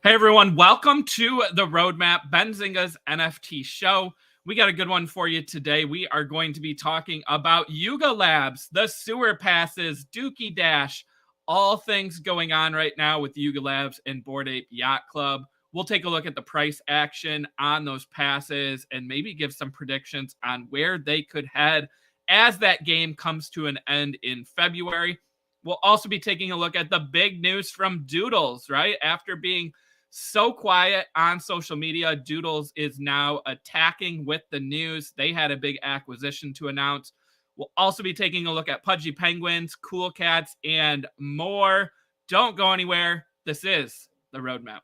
Hey everyone, welcome to the Roadmap, Benzinga's NFT show. We got a good one for you today. We are going to be talking about Yuga Labs, the sewer passes, Dookey Dash, all things going on right now with Yuga Labs and Bored Ape Yacht Club. We'll take a look at the price action on those passes and maybe give some predictions on where they could head as that game comes to an end in February. We'll also be taking a look at the big news from Doodles, right? After being so quiet on social media, Doodles is now attacking with the news. They had a big acquisition to announce. We'll also be taking a look at Pudgy Penguins, Cool Cats, and more. Don't go anywhere. This is the Roadmap.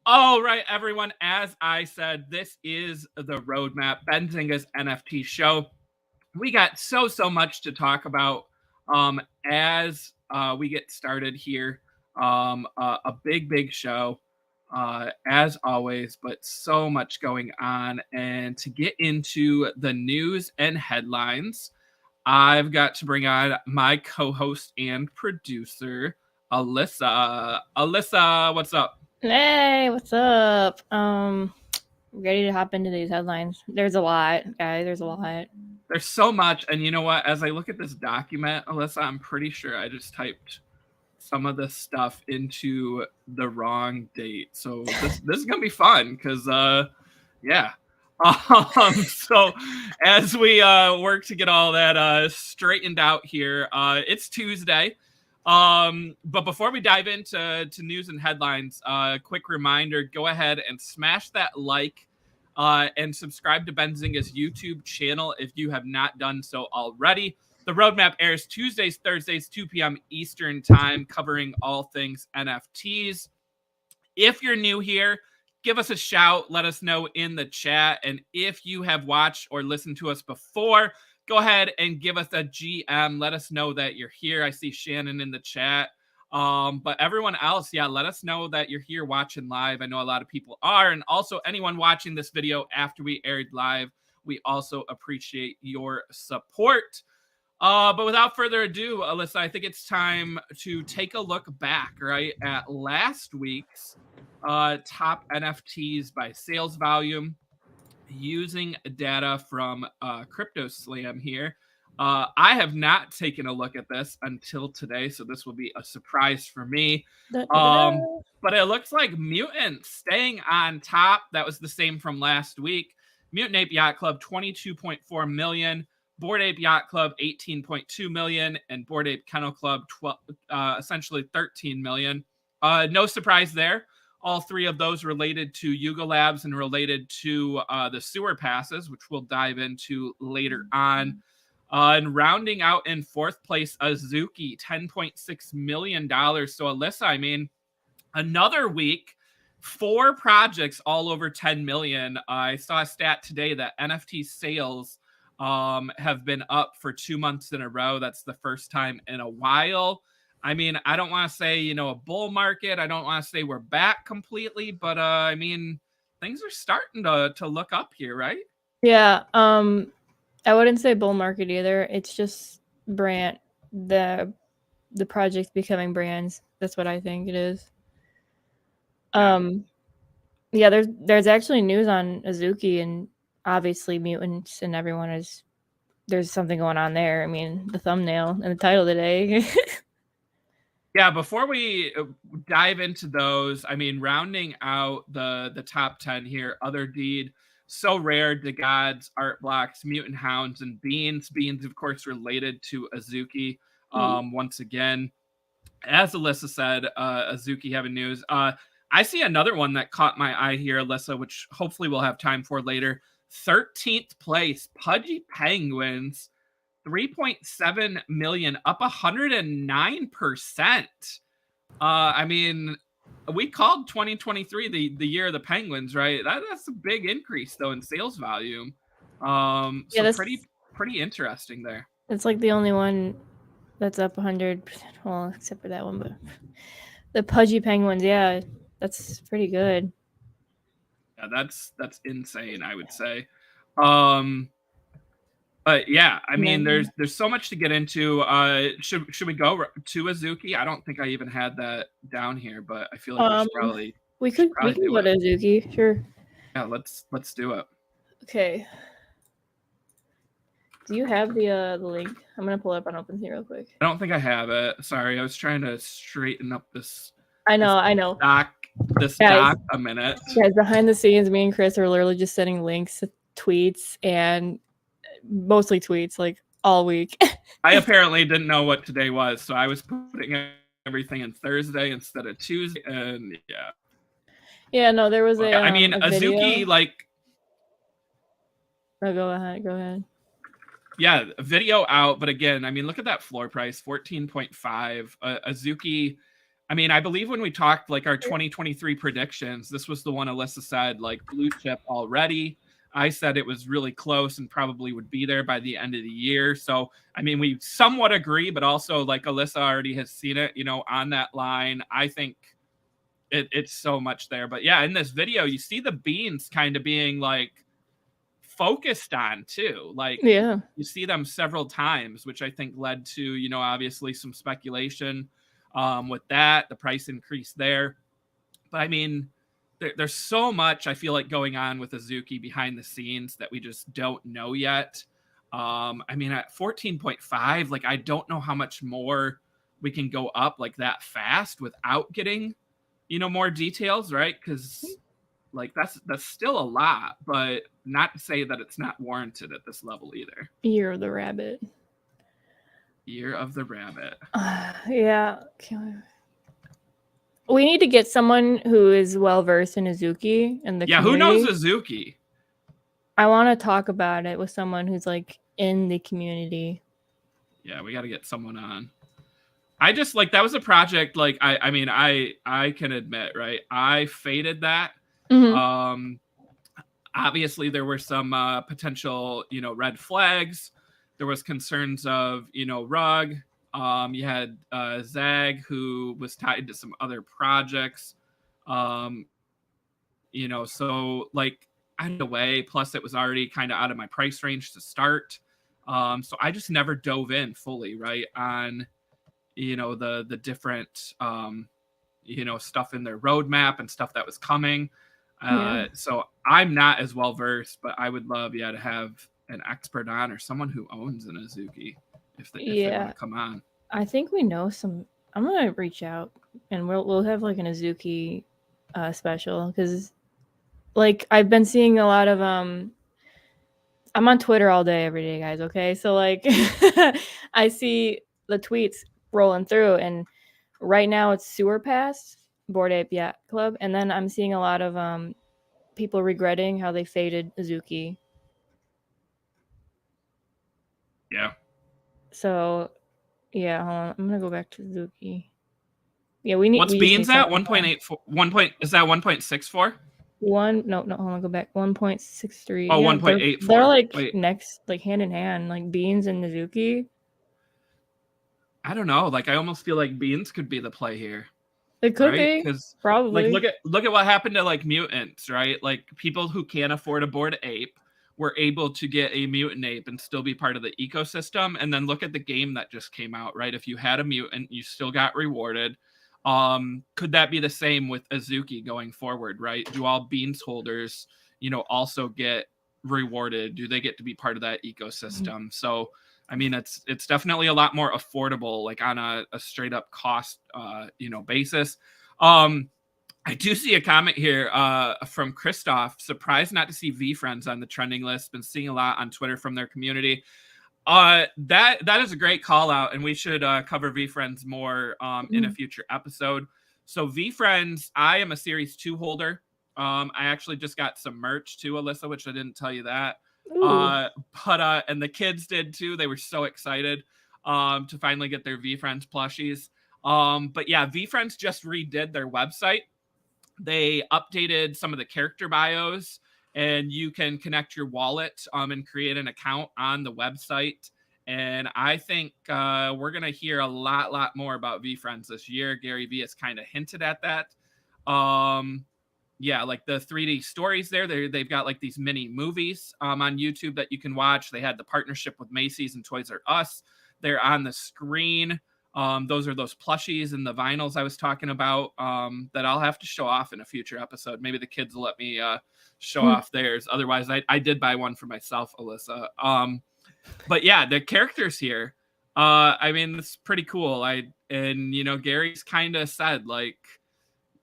All right, everyone. As I said, this is the Roadmap, Benzinga's NFT show. We got so much to talk about as we get started here. A big show, as always, but so much going on. And to get into the news and headlines, I've got to bring on my co-host and producer, Alyssa. Alyssa, what's up? Hey, what's up? Ready to hop into these headlines. There's a lot, guys. There's a lot. There's so much, and you know what? As I look at this document, Alyssa, I'm pretty sure I just typed some of this stuff into the wrong date. So this is gonna be fun because yeah. So as we work to get all that straightened out here, it's Tuesday. But before we dive into news and headlines, quick reminder, go ahead and smash that like and subscribe to Benzinga's YouTube channel if you have not done so already. The Roadmap airs Tuesdays, Thursdays, 2 p.m. Eastern time, covering all things NFTs. If you're new here, give us a shout. Let us know in the chat. And if you have watched or listened to us before, go ahead and give us a GM. Let us know that you're here. I see Shannon in the chat. But everyone else, yeah, let us know that you're here watching live. I know a lot of people are. And also anyone watching this video after we aired live, we also appreciate your support. But without further ado, Alyssa, I think it's time to take a look back, right, at last week's top NFTs by sales volume using data from CryptoSlam here. I have not taken a look at this until today, so this will be a surprise for me. But it looks like Mutant staying on top. That was the same from last week. Mutant Ape Yacht Club, 22.4 million. Bored Ape Yacht Club, 18.2 million. And Bored Ape Kennel Club, essentially 13 million. No surprise there. All three of those related to Yuga Labs and related to the sewer passes, which we'll dive into later on. And rounding out in fourth place, Azuki, $10.6 million. So Alyssa, I mean, another week, 4 projects all over 10 million. I saw a stat today that NFT sales have been up for 2 months in a row. That's the first time in a while. I mean, I don't want to say, a bull market. I don't want to say we're back completely, but I mean, things are starting to look up here, right? Yeah. I wouldn't say bull market either. It's just brand the project's becoming brands. That's what I think it is. Yeah, there's actually news on Azuki and obviously Mutants and everyone there's something going on there. I mean, the thumbnail and the title today. Yeah, before we dive into those, I mean, rounding out the top 10 here, Other Deed, So Rare, The Gods, Art Blocks, Mutant Hounds, and Beanz. Beanz, of course, related to Azuki. Once again, as Alyssa said, Azuki having news. I see another one that caught my eye here, Alyssa, which hopefully we'll have time for later. 13th place, Pudgy Penguins. 3.7 million, up 109%. I mean, we called 2023 the year of the Penguins, right? That's a big increase though in sales volume. So pretty interesting there. It's like the only one That's up 100%. Well, except for that one, but the pudgy penguins, yeah, that's pretty good. Yeah, that's insane, I would say. But yeah, I mean, there's so much to get into. Should we go to Azuki? I don't think I even had that down here, but I feel like we could go to Azuki, sure. Yeah, let's do it. Okay. Do you have the link? I'm gonna pull it up on OpenSea real quick. I don't think I have it. Sorry, I was trying to straighten up this. I know. This doc a minute. Guys, behind the scenes, me and Chris are literally just sending links to tweets and mostly tweets like all week. I apparently didn't know what today was, so I was putting everything in Thursday instead of Tuesday, and yeah. Yeah, no, there was I mean, Azuki, like. Oh, go ahead. Yeah, a video out, but again, I mean, look at that floor price, 14.5. Azuki, I mean, I believe when we talked like our 2023 predictions, this was the one Alyssa said, like blue chip already. I said it was really close and probably would be there by the end of the year. So, I mean, we somewhat agree, but also like Alyssa already has seen it, on that line. I think it's so much there. But yeah, in this video, you see the beans kind of being like focused on too. Like, yeah, you see them several times, which I think led to, obviously some speculation with that, the price increase there. But I mean, there's so much I feel like going on with Azuki behind the scenes that we just don't know yet. I mean, at 14.5, like, I don't know how much more we can go up like that fast without getting, more details, right? Because like that's still a lot, but not to say that it's not warranted at this level either. Year of the Rabbit. Yeah. We need to get someone who is well versed in Azuki and the community. Who knows Azuki? I want to talk about it with someone who's like in the community. Yeah, we got to get someone on. I just like that was a project like I mean I can admit, right? I faded that. Mm-hmm. Obviously there were some potential, red flags. There was concerns of, Rug. You had Zag, who was tied to some other projects. So like either way, plus it was already kind of out of my price range to start. So I just never dove in fully, right, on, the different, stuff in their roadmap and stuff that was coming. So I'm not as well versed, but I would love, to have an expert on or someone who owns an Azuki if they want to come on. I think we know some. I'm gonna reach out and we'll have like an Azuki special because, like, I've been seeing a lot of I'm on Twitter all day, every day, guys. Okay, so like, I see the tweets rolling through, and right now it's Sewer Pass, Bored Ape Yacht Club, and then I'm seeing a lot of people regretting how they faded Azuki. Yeah. So, yeah, hold on. I'm gonna go back to Azuki. Yeah, we need. What's Beanz at? 1.84. 1. Is that 1.64? No, hold on, go back. 1.63. Oh, 1.84. They're like next, like hand in hand, like Beanz and Azuki. I don't know. Like, I almost feel like Beanz could be the play here. It could be, probably. Like, look at what happened to like mutants, right? Like, people who can't afford a Bored Ape were able to get a mutant ape and still be part of the ecosystem. And then look at the game that just came out, right? If you had a mutant, you still got rewarded. Could that be the same with Azuki going forward, right? Do all Beanz holders, also get rewarded? Do they get to be part of that ecosystem? Mm-hmm. So, I mean, it's definitely a lot more affordable, like on a straight up cost, basis. I do see a comment here from Christoph. Surprised not to see VeeFriends on the trending list. Been seeing a lot on Twitter from their community. That is a great call out, and we should cover VeeFriends more in a future episode. So VeeFriends, I am a Series 2 holder. I actually just got some merch too, Alyssa, which I didn't tell you that. But and the kids did too. They were so excited to finally get their VeeFriends plushies. But yeah, VeeFriends just redid their website. They updated some of the character bios, and you can connect your wallet and create an account on the website. And I think we're going to hear a lot more about VeeFriends this year. Gary Vee has kind of hinted at that. Yeah, like the 3D stories there. They've got like these mini movies on YouTube that you can watch. They had the partnership with Macy's and Toys R Us. They're on the screen. Those are those plushies and the vinyls I was talking about that I'll have to show off in a future episode. Maybe the kids will let me show off theirs. Otherwise, I did buy one for myself, Alyssa. But yeah, the characters here, I mean, it's pretty cool. And you know, Gary's kind of said like,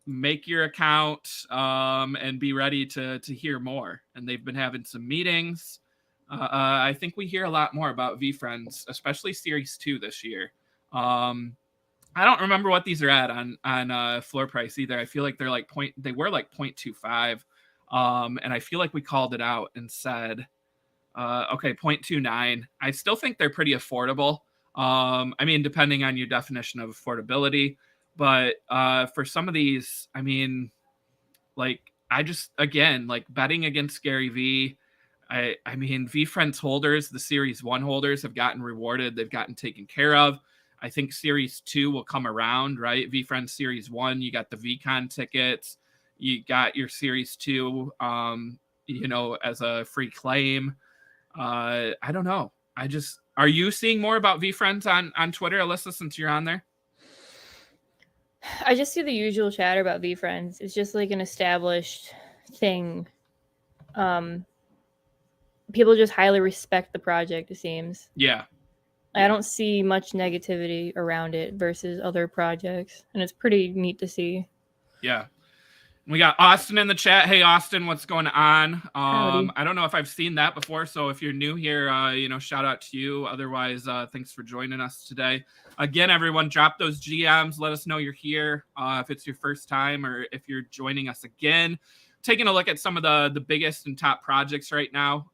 make your account and be ready to hear more. And they've been having some meetings. I think we hear a lot more about VeeFriends, especially Series 2 this year. I don't remember what these are at on floor price either. I feel like they're like they were like 0.25. And I feel like we called it out and said, okay, 0.29. I still think they're pretty affordable. I mean, depending on your definition of affordability, but for some of these, I mean, like I just, again, like betting against Gary Vee. I mean, VeeFriends holders, the Series 1 holders have gotten rewarded. They've gotten taken care of. I think Series 2 will come around, right? VeeFriends Series 1, you got the VCon tickets. You got your Series 2, you know, as a free claim. I don't know. Are you seeing more about VeeFriends on Twitter, Alyssa, since you're on there? I just see the usual chatter about VeeFriends. It's just like an established thing. People just highly respect the project, it seems. Yeah. I don't see much negativity around it versus other projects, and it's pretty neat to see. Yeah. We got Austin in the chat. Hey, Austin, what's going on? Howdy. I don't know if I've seen that before, so if you're new here, you know, shout out to you. Otherwise, thanks for joining us today. Again, everyone, drop those GMs. Let us know you're here if it's your first time or if you're joining us again. Taking a look at some of the biggest and top projects right now,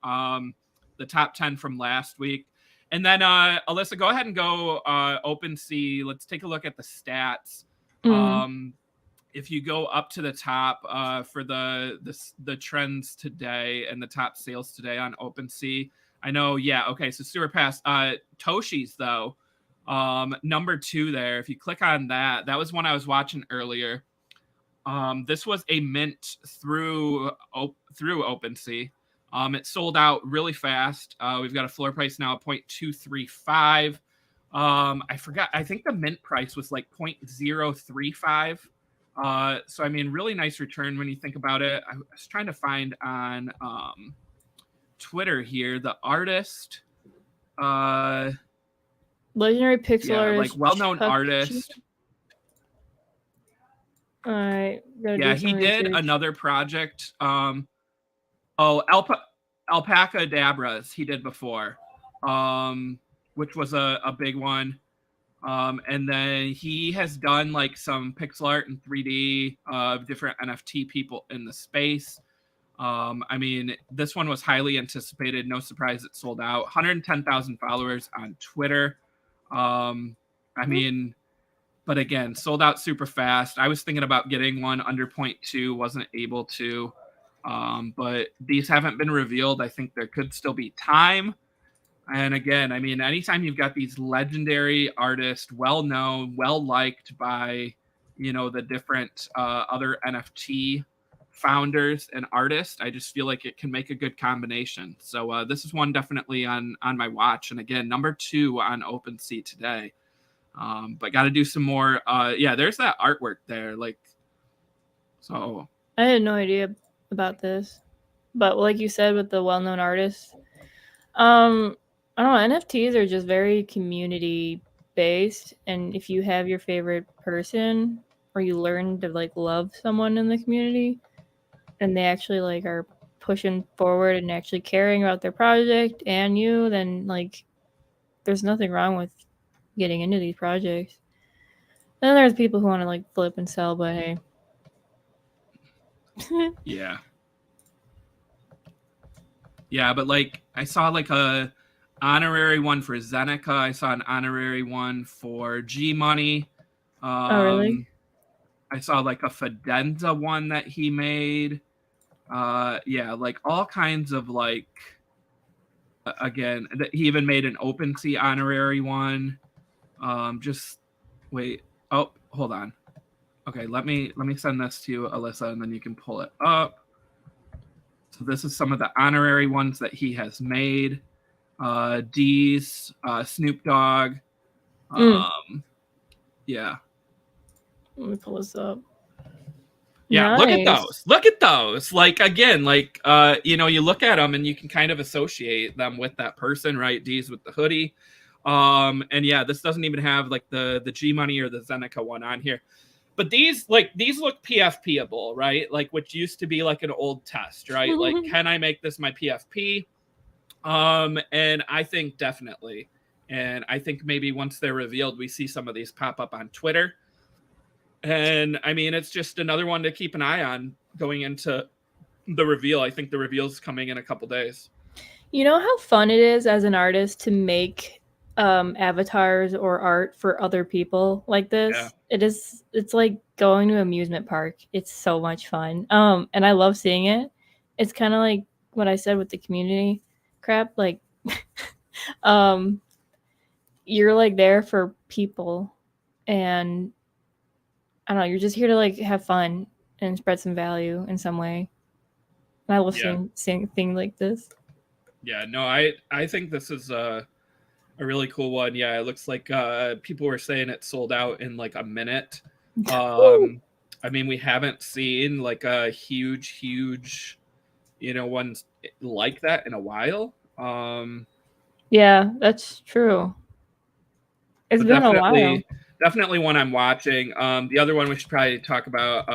the top 10 from last week. And then, Alyssa, go ahead and go OpenSea. Let's take a look at the stats. If you go up to the top for the trends today and the top sales today on OpenSea, I know, yeah, okay, so sewer pass. Toshies, though, number 2 there. If you click on that, that was one I was watching earlier. This was a mint through OpenSea. It sold out really fast. We've got a floor price now of 0.235. I forgot. I think the mint price was like 0.035. So, I mean, really nice return when you think about it. I was trying to find on Twitter here, the artist. Legendary pixel artist. Like well-known artist. All right. Yeah, he did another project. Alpaca Dabras he did before, which was a big one. And then he has done like some pixel art and 3D of different NFT people in the space. I mean, this one was highly anticipated. No surprise it sold out. 110,000 followers on Twitter. I mean, but again, sold out super fast. I was thinking about getting one under 0.2, wasn't able to. But these haven't been revealed. I think there could still be time. And again, I mean, anytime you've got these legendary artists, well-known, well-liked by, you know, the different other NFT founders and artists, I just feel like it can make a good combination. So this is one definitely on my watch. And again, number 2 on OpenSea today. But got to do some more. Yeah, there's that artwork there. Like, so. I had no idea about this. But like you said, with the well-known artists, I don't know, NFTs are just very community based, and if you have your favorite person or you learn to like love someone in the community and they actually like are pushing forward and actually caring about their project and you, then like there's nothing wrong with getting into these projects. And then there's people who want to like flip and sell, but hey. Yeah. Yeah, but like I saw like a honorary one for Zeneca. I saw an honorary one for G Money. Oh, really? I saw like a Fidenza one that he made. Yeah, like all kinds of like again, he even made an OpenSea honorary one. Just wait. Oh, hold on. Okay, let me send this to you, Alyssa, and then you can pull it up. So this is some of the honorary ones that he has made. D's, Snoop Dogg. Yeah. Let me pull this up. Yeah, nice. Look at those. Look at those. Like, again, like, you know, you look at them and you can kind of associate them with that person, right? D's with the hoodie. And yeah, this doesn't even have like the G Money or the Zeneca one on here. But these look PFP-able, right? Like, which used to be like an old test, right? Like, can I make this my PFP? And I think definitely. And I think maybe once they're revealed, we see some of these pop up on Twitter. And I mean, it's just another one to keep an eye on going into the reveal. I think the reveal is coming in a couple days. You know how fun it is as an artist to make avatars or art for other people like this? Yeah. It's like going to an amusement park. It's so much fun. And I love seeing it. It's kind of like what I said with the community crap. Like, you're like there for people, and I don't know, you're just here to like have fun and spread some value in some way. And I love seeing things like this. Yeah, no, I think this is a really cool one. Yeah, it looks like people were saying it sold out in like a minute. I mean, we haven't seen like a huge, you know, ones like that in a while. Yeah, that's true. It's been a while. Definitely one I'm watching. The other one we should probably talk about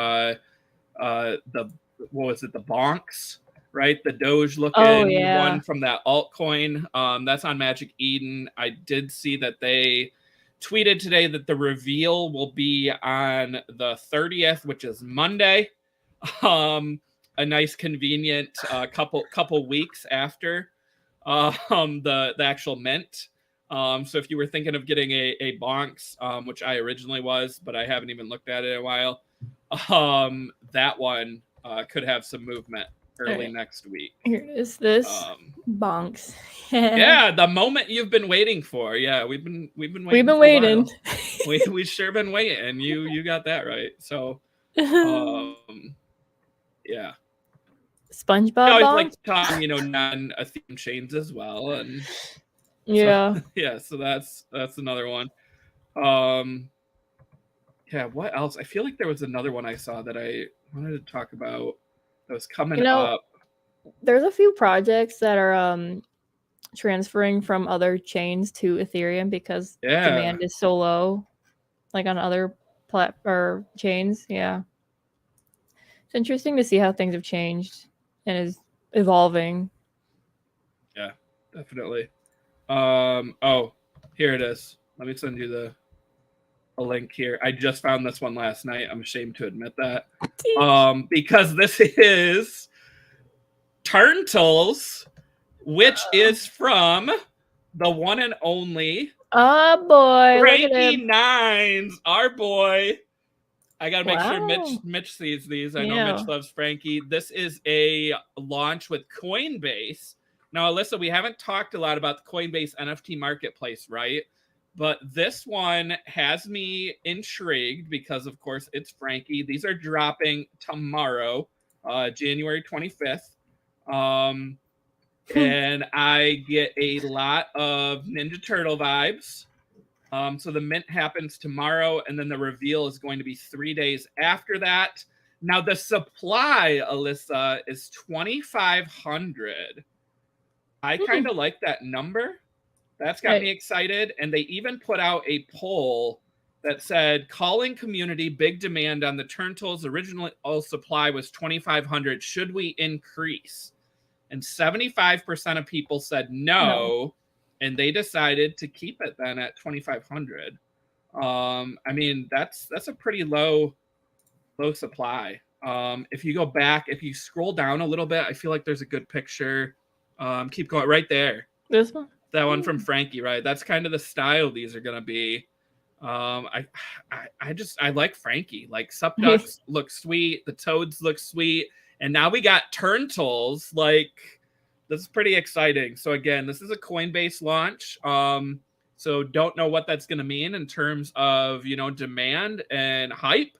the Bonks, right? The Doge looking one from that altcoin. That's on Magic Eden. I did see that they tweeted today that the reveal will be on the 30th, which is Monday. A nice convenient couple weeks after the actual mint. So if you were thinking of getting a Bonks, which I originally was, but I haven't even looked at it in a while, that one could have some movement early next week. Here is this Bonks. Yeah, the moment you've been waiting for. Yeah, we've been waiting. We sure been waiting. You got that right. So, yeah. SpongeBob. I always like talking, you know, non-Ethereum chains as well, and yeah, so, yeah. So that's another one. Yeah. What else? I feel like there was another one I saw that I wanted to talk about that was coming up. There's a few projects that are transferring from other chains to Ethereum because demand is so low, like on other chains. Yeah, it's interesting to see how things have changed and is evolving. Yeah, definitely. Oh, here it is. Let me send you a link here. I just found this one last night. I'm ashamed to admit that. Because this is Turntles, which is from the one and only Frankie Nines, our boy. I gotta make sure Mitch sees these. I know Mitch loves Frankie. This is a launch with Coinbase. Now, Alyssa, we haven't talked a lot about the Coinbase NFT marketplace, right? But this one has me intrigued because, of course, it's Frankie. These are dropping tomorrow, January 25th. And I get a lot of Ninja Turtle vibes. So the mint happens tomorrow, and then the reveal is going to be 3 days after that. Now, the supply, Alyssa, is 2,500. I kind of like that number. That's got me excited. And they even put out a poll that said, calling community, big demand on the Turntles. Original supply was 2,500. Should we increase? And 75% of people said no. And they decided to keep it then at 2,500. I mean, that's a pretty low supply. If you go back, if you scroll down a little bit, I feel like there's a good picture. Keep going right there. This one? That one from Frankie, right? That's kind of the style these are gonna be. I like Frankie. Like Supducks look sweet, the Toads look sweet, and now we got Turntles. Like this is pretty exciting. So again, this is a Coinbase launch. So don't know what that's going to mean in terms of, demand and hype,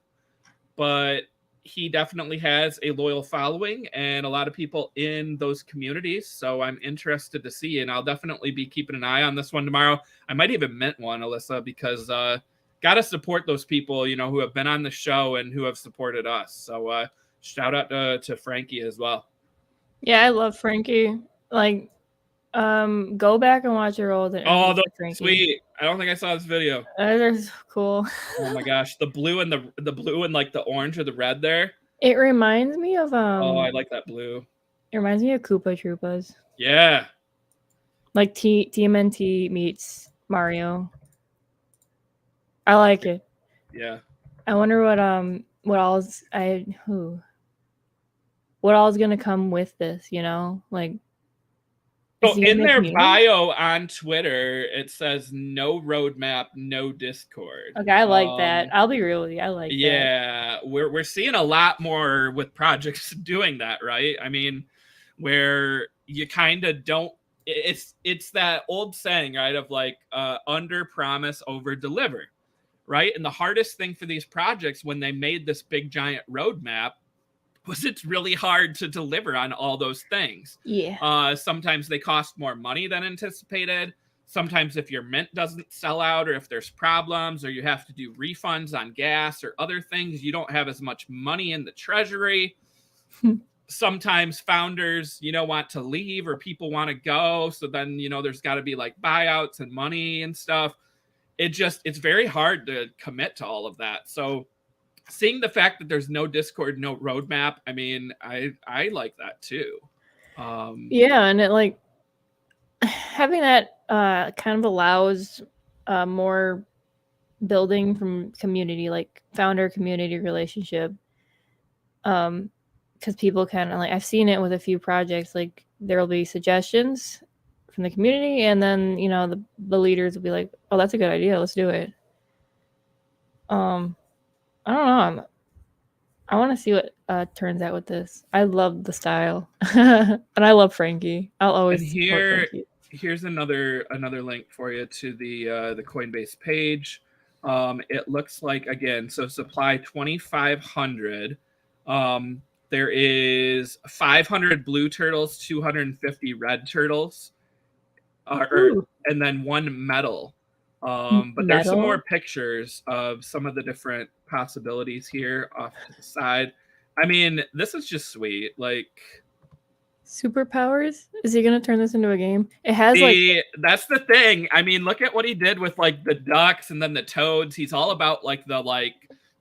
but he definitely has a loyal following and a lot of people in those communities. So I'm interested to see, and I'll definitely be keeping an eye on this one tomorrow. I might even mint one, Alyssa, because got to support those people, who have been on the show and who have supported us. So shout out to Frankie as well. Yeah, I love Frankie. Like, go back and watch your old Oh, those Frankie. Sweet. I don't think I saw this video. They're so cool. Oh my gosh, the blue and the blue and like the orange or the red there. It reminds me of Oh, I like that blue. It reminds me of Koopa Troopas. Yeah. Like TMNT meets Mario. I like it. Yeah. I wonder what all's gonna come with this, Like, so in their bio on Twitter, it says no roadmap, no Discord. Okay, I like that. I'll be really, I like that. Yeah, we're seeing a lot more with projects doing that, right? I mean, where you kind of don't. It's that old saying, right? Of like under promise, over deliver, right? And the hardest thing for these projects when they made this big giant roadmap was it's really hard to deliver on all those things. Yeah. Sometimes they cost more money than anticipated. Sometimes if your mint doesn't sell out, or if there's problems, or you have to do refunds on gas or other things, you don't have as much money in the treasury. Sometimes founders, want to leave, or people want to go. So then, there's got to be like buyouts and money and stuff. It's very hard to commit to all of that. So seeing the fact that there's no Discord, no roadmap, I mean, I like that too. Yeah, and it like having that kind of allows more building from community, like founder community relationship. Because people kind of like, I've seen it with a few projects, like there'll be suggestions from the community, and then the leaders will be like, "Oh, that's a good idea. Let's do it." I don't know. I want to see what turns out with this. I love the style, and I love Frankie. I'll always support Frankie. Here's another link for you to the Coinbase page. It looks like, again, so supply 2,500. There is 500 blue turtles, 250 red turtles, and then one metal. But there's some more pictures of some of the different possibilities here off to the side. I mean, this is just sweet. Like, superpowers? Is he gonna turn this into a game? It has that's the thing. I mean, look at what he did with like the ducks and then the toads. He's all about like the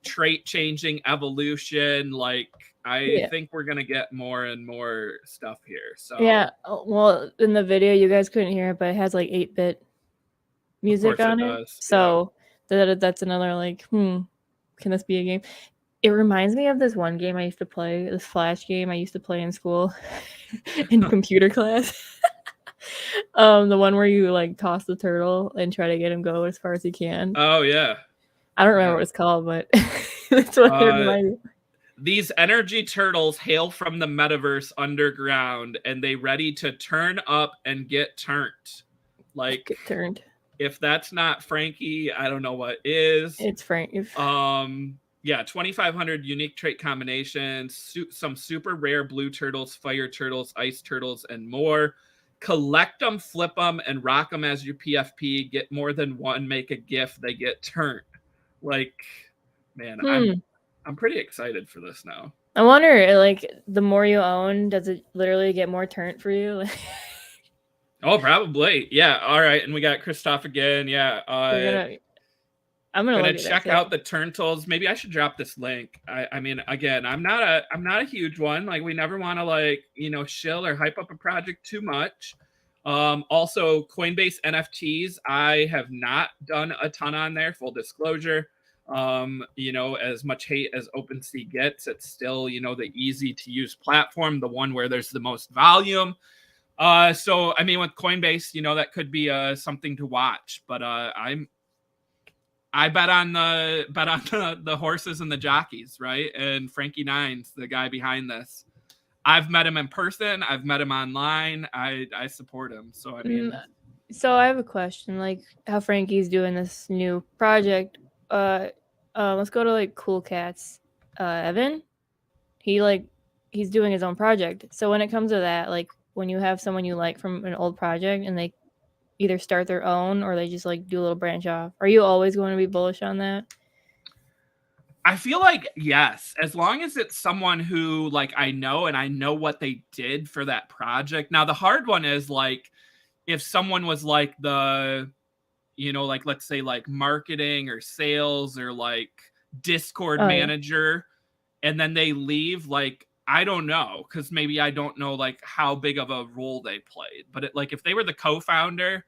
trait changing evolution. Like, I think we're gonna get more and more stuff here. So yeah. Well, in the video you guys couldn't hear it, but it has like 8-bit music on it. So that's another like, can this be a game? It reminds me of this one game I used to play, this Flash game I used to play in school in computer class. The one where you like toss the turtle and try to get him go as far as you can. Oh yeah. I don't remember what it's called, but that's what it reminds me. These energy turtles hail from the metaverse underground, and they ready to turn up and get turned. Like, get turned. If that's not Frankie, I don't know what is. It's Frank. Yeah, 2,500 unique trait combinations, some super rare blue turtles, fire turtles, ice turtles, and more. Collect them, flip them, and rock them as your PFP. Get more than one, make a GIF, they get turned. Like, man, I'm pretty excited for this now. I wonder, like, the more you own, does it literally get more turned for you? Oh, probably. Yeah. All right. And we got Christoph again. Yeah. I'm gonna check out the Turntles. Maybe I should drop this link. I mean, again, I'm not a huge one. Like, we never want to shill or hype up a project too much. Also, Coinbase NFTs, I have not done a ton on there. Full disclosure. As much hate as OpenSea gets, it's still the easy to use platform, the one where there's the most volume. So I mean, with Coinbase, that could be something to watch. But I bet on the horses and the jockeys, right? And Frankie Nines, the guy behind this. I've met him in person. I've met him online. I support him. So I mean, so I have a question. Like how Frankie's doing this new project. Let's go to like Cool Cats. Evan, he's doing his own project. So when it comes to that, like when you have someone you like from an old project and they either start their own or they just like do a little branch off, are you always going to be bullish on that? I feel like yes, as long as it's someone who like I know and I know what they did for that project. Now the hard one is like if someone was like the, you know, like let's say like marketing or sales or like Discord manager, and then they leave, like I don't know, because maybe I don't know like how big of a role they played. But like if they were the co-founder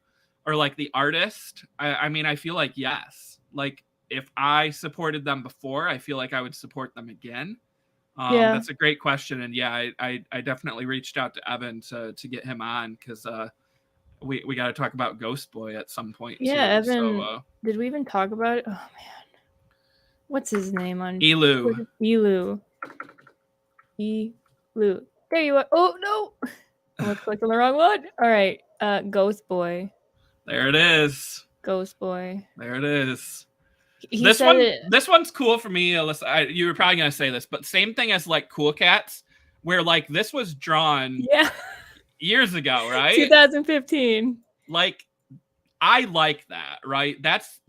or like the artist, I mean, I feel like yes, like if I supported them before, I feel like I would support them again. That's a great question, and yeah, I definitely reached out to Evan to get him on because we got to talk about Ghost Boy at some point too. Evan. So, did we even talk about it? Oh man, what's his name on Elu? Elu. There you are. Oh no, I almost clicked on the wrong one. All right, Ghost Boy. There it is. Ghost Boy. There it is. He this said one, it. This one's cool for me, Alyssa. You were probably gonna say this, but same thing as like Cool Cats, where like this was drawn years ago, right? 2015. Like, I like that, right? That's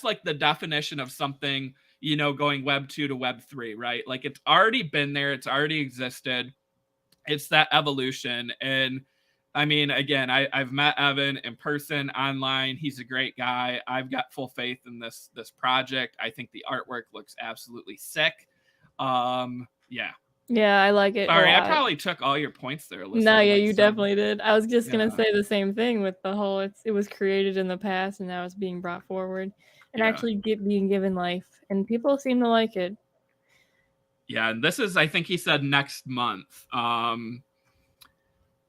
like the definition of something, you know, going Web 2 to Web 3, right? Like it's already been there, it's already existed. It's that evolution. And I mean, again, I've met Evan in person, online. He's a great guy. I've got full faith in this project. I think the artwork looks absolutely sick. Yeah. Yeah, I like it. Sorry, I probably took all your points there, Alyssa. No, yeah, you definitely did. I was just gonna say the same thing with the whole it was created in the past and now it's being brought forward and actually being given life, and people seem to like it. Yeah, and this is, I think he said next month.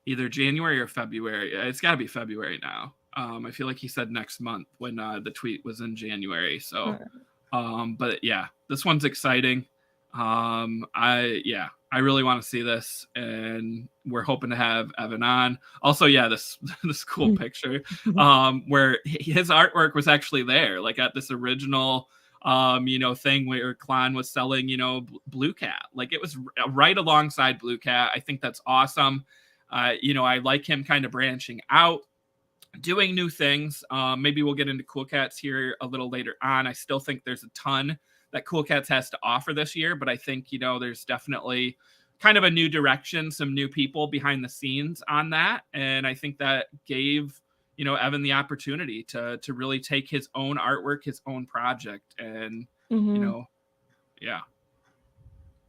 Either January or February. It's got to be February now. I feel like he said next month when the tweet was in January. So, but yeah, this one's exciting. I really want to see this, and we're hoping to have Evan on. Also, yeah, this cool picture where his artwork was actually there, like at this original thing where Klon was selling, Blue Cat. Like it was right alongside Blue Cat. I think that's awesome. I like him kind of branching out, doing new things. Maybe we'll get into Cool Cats here a little later on. I still think there's a ton that Cool Cats has to offer this year, but I think, there's definitely kind of a new direction, some new people behind the scenes on that. And I think that gave, Evan the opportunity to really take his own artwork, his own project. And, yeah.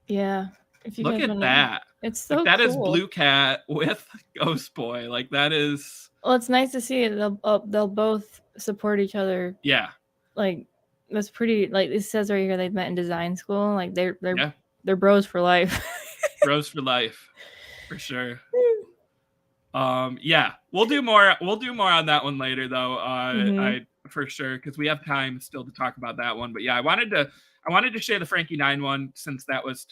Yeah. If you look at that. It's so that cool. Is Blue Cat with Ghost Boy. Like that is. Well, it's nice to see it. They'll both support each other. Yeah. Like that's pretty. Like it says right here, they've met in design school. Like they're bros for life. Bros for life, for sure. Yeah, we'll do more. We'll do more on that one later, though. I for sure, because we have time still to talk about that one. But yeah, I wanted to share the Frankie 9 one since that was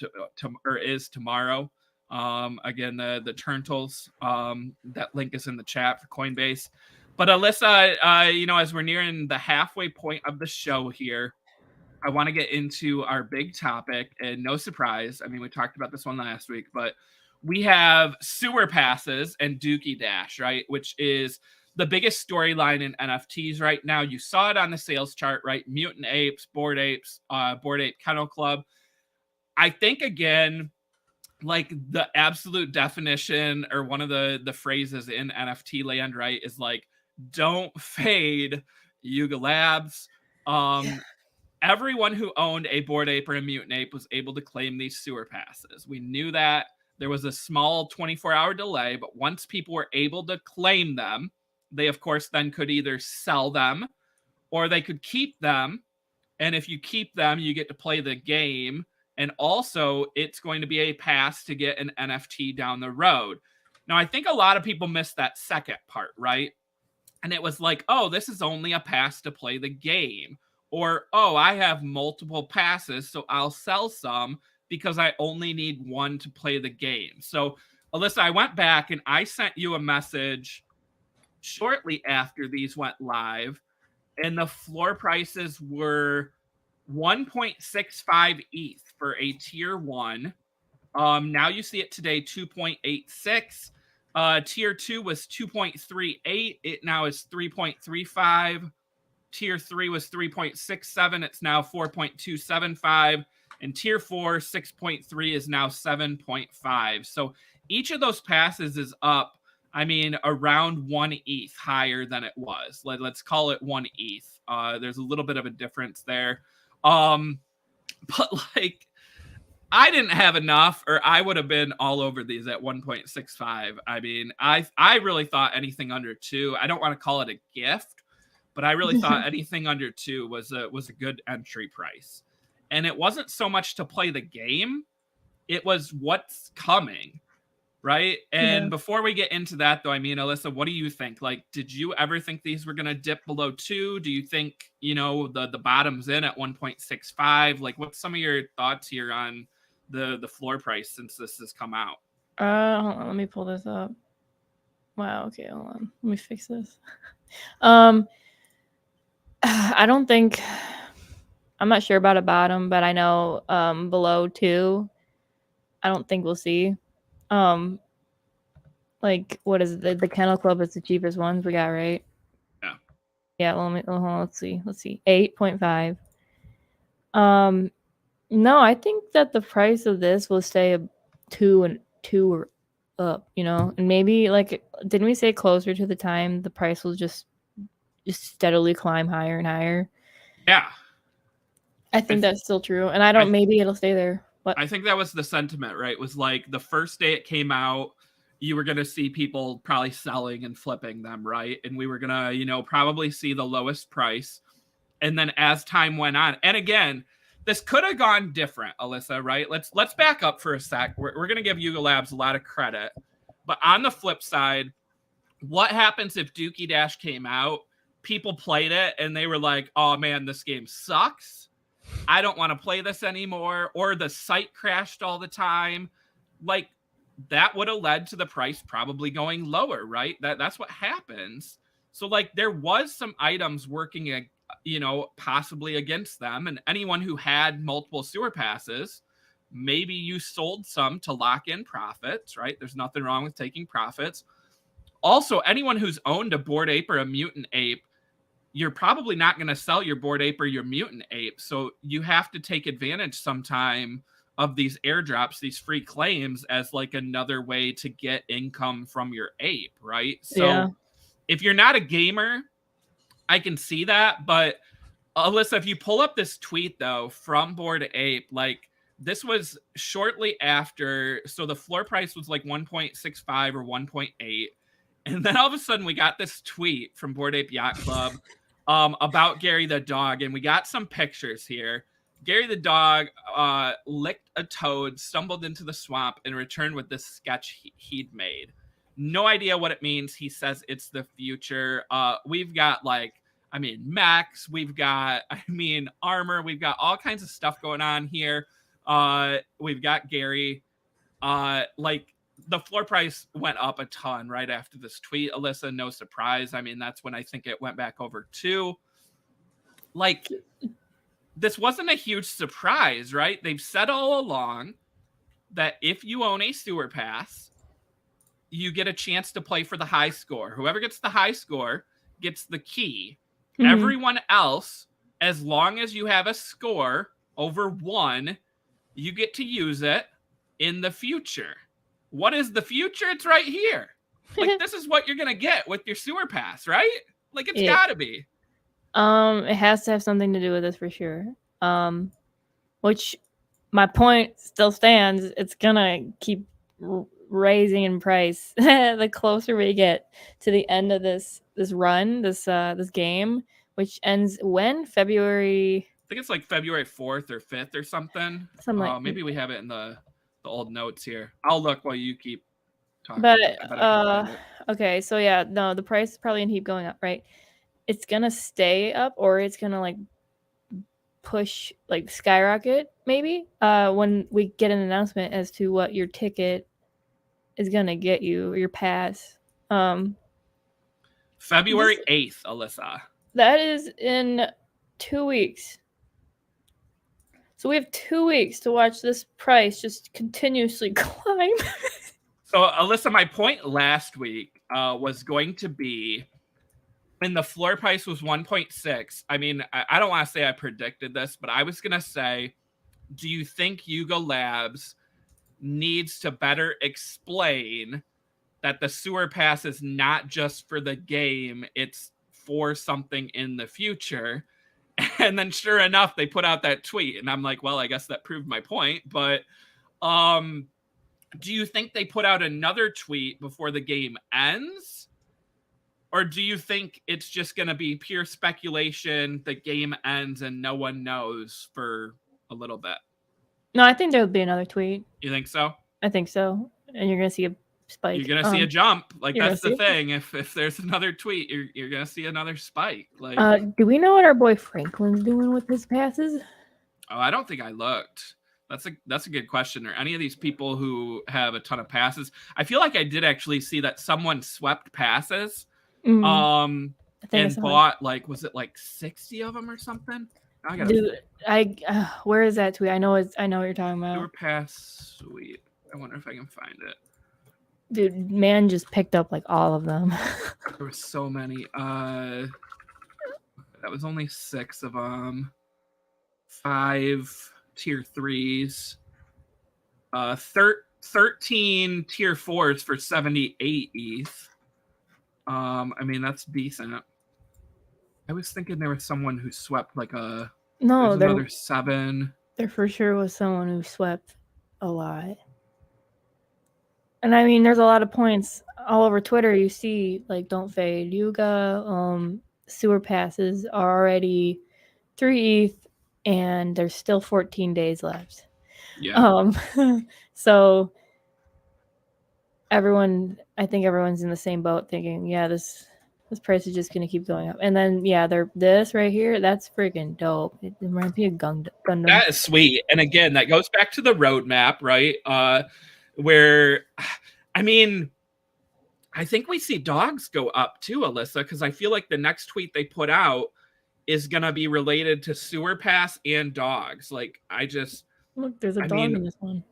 is tomorrow. Again, the Turntles. That link is in the chat for Coinbase. But Alyssa, as we're nearing the halfway point of the show here, I want to get into our big topic. And no surprise, I mean, we talked about this one last week, but we have sewer passes and Dookey Dash, right? Which is the biggest storyline in NFTs right now. You saw it on the sales chart, right? Mutant Apes, Bored Apes, Bored Ape Kennel Club. I think, again, like the absolute definition or one of the phrases in NFT land, right, is like, don't fade Yuga Labs. Everyone who owned a Bored Ape or a Mutant Ape was able to claim these sewer passes. We knew that. There was a small 24-hour delay, but once people were able to claim them, they, of course, then could either sell them or they could keep them. And if you keep them, you get to play the game. And also, it's going to be a pass to get an NFT down the road. Now, I think a lot of people missed that second part, right? And it was like, oh, this is only a pass to play the game. Or, oh, I have multiple passes, so I'll sell some. because I only need one to play the game. So, Alyssa, I went back and I sent you a message shortly after these went live, and the floor prices were 1.65 ETH for a tier 1. Now you see it today, 2.86. Tier 2 was 2.38. It now is 3.35. Tier 3 was 3.67. It's now 4.275. And tier 4, 6.3 is now 7.5. So each of those passes is up, I mean, around 1 ETH higher than it was. Let's call it 1 ETH. There's a little bit of a difference there. But like, I didn't have enough, or I would have been all over these at 1.65. I mean, I really thought anything under 2. I don't want to call it a gift, but I really thought anything under 2 was a good entry price. And it wasn't so much to play the game, it was what's coming, right? And before we get into that, though, I mean, Alyssa, what do you think? Like, did you ever think these were going to dip below 2? Do you think, you know, the bottom's in at 1.65? Like, what's some of your thoughts here on the floor price since this has come out? Hold on, let me pull this up. Wow, okay, hold on. Let me fix this. I don't think, I'm not sure about a bottom, but I know below 2, I don't think we'll see. Like, what is it? The Kennel Club is the cheapest ones we got, right? Yeah. Yeah, well, let's see. 8.5. No, I think that the price of this will stay 2 or up, you know, and maybe, like, didn't we say closer to the time the price will just steadily climb higher and higher? Yeah, I think that's still true, and maybe it'll stay there. But I think that was the sentiment, right? It was like the first day it came out, you were going to see people probably selling and flipping them, right? And we were going to, you know, probably see the lowest price. And then as time went on, and again, this could have gone different, Alyssa, right? Let's back up for a sec. We're going to give Yuga Labs a lot of credit. But on the flip side, what happens if Dookey Dash came out, people played it, and they were like, oh man, this game sucks. I don't want to play this anymore. Or the site crashed all the time. Like, that would have led to the price probably going lower, right? That's what happens. So, like, there was some items working, you know, possibly against them. And anyone who had multiple sewer passes, maybe you sold some to lock in profits, right? There's nothing wrong with taking profits. Also, anyone who's owned a Bored Ape or a Mutant Ape, you're probably not going to sell your Bored Ape or your Mutant Ape. So you have to take advantage sometime of these airdrops, these free claims, as like another way to get income from your ape, right? So if you're not a gamer, I can see that. But Alyssa, if you pull up this tweet, though, from Bored Ape, like, this was shortly after. So the floor price was like 1.65 or 1.8. And then all of a sudden we got this tweet from Bored Ape Yacht Club about Gary the dog. And we got some pictures here. Gary the dog licked a toad, stumbled into the swamp, and returned with this sketch he'd made. No idea what it means. He says it's the future. We've got, like, I mean, mechs. We've got, I mean, armor. We've got all kinds of stuff going on here. We've got Gary. Like, the floor price went up a ton right after this tweet, Alyssa. No surprise. I mean, that's when I think it went back over 2. Like, this wasn't a huge surprise, right? They've said all along that if you own a sewer pass, you get a chance to play for the high score. Whoever gets the high score gets the key. Mm-hmm. Everyone else, as long as you have a score over 1, you get to use it in the future. What is the future? It's right here. Like, this is what you're going to get with your sewer pass, right? Like, it's got to be. It has to have something to do with this for sure. Which, my point still stands. It's gonna keep raising in price the closer we get to the end of this run, this game, which ends when? February. I think it's like February 4th or 5th or something. Maybe we have it in the old notes here. I'll look while you keep talking. But okay, so yeah, no, the price is probably gonna keep going up, right? It's gonna stay up, or it's gonna, like, push like skyrocket maybe when we get an announcement as to what your ticket is gonna get you, or your pass. February 8th, Alyssa. That is in 2 weeks. So we have 2 weeks to watch this price just continuously climb. So, Alyssa, my point last week was going to be when the floor price was 1.6. I mean, I don't want to say I predicted this, but I was going to say, do you think Yuga Labs needs to better explain that the sewer pass is not just for the game, it's for something in the future? And then sure enough, they put out that tweet, and I'm like, well, I guess that proved my point. But do you think they put out another tweet before the game ends? Or do you think it's just going to be pure speculation, the game ends, and no one knows for a little bit? No, I think there will be another tweet. You think so? I think so. And you're going to see a spike. You're gonna see a jump. Like, that's the thing. If there's another tweet, you're gonna see another spike. Like, do we know what our boy Franklin's doing with his passes? Oh, I don't think I looked. That's a good question. Are any of these people who have a ton of passes? I feel like I did actually see that someone swept passes, and bought was it like 60 of them or something? Where is that tweet? I know what you're talking about. Sewer pass sweep. I wonder if I can find it. Dude, man just picked up like all of them. There were so many. That was only 6 of them. 5 tier 3s. 13 tier 4s for 78 ETH. I mean, that's decent. I was thinking there was someone who swept another 7. There for sure was someone who swept a lot. And I mean, there's a lot of points all over Twitter. You see, like, don't fade Yuga. Sewer passes are already 3 ETH, and there's still 14 days left. Yeah. So I think everyone's in the same boat, thinking, yeah, this price is just gonna keep going up. And then this right here, that's freaking dope. It reminds me of Gundam. That is sweet. And again, that goes back to the roadmap, right? Where, I mean, I think we see dogs go up too, Alyssa, because I feel like the next tweet they put out is going to be related to sewer pass and dogs. Like, look, there's a dog in this one.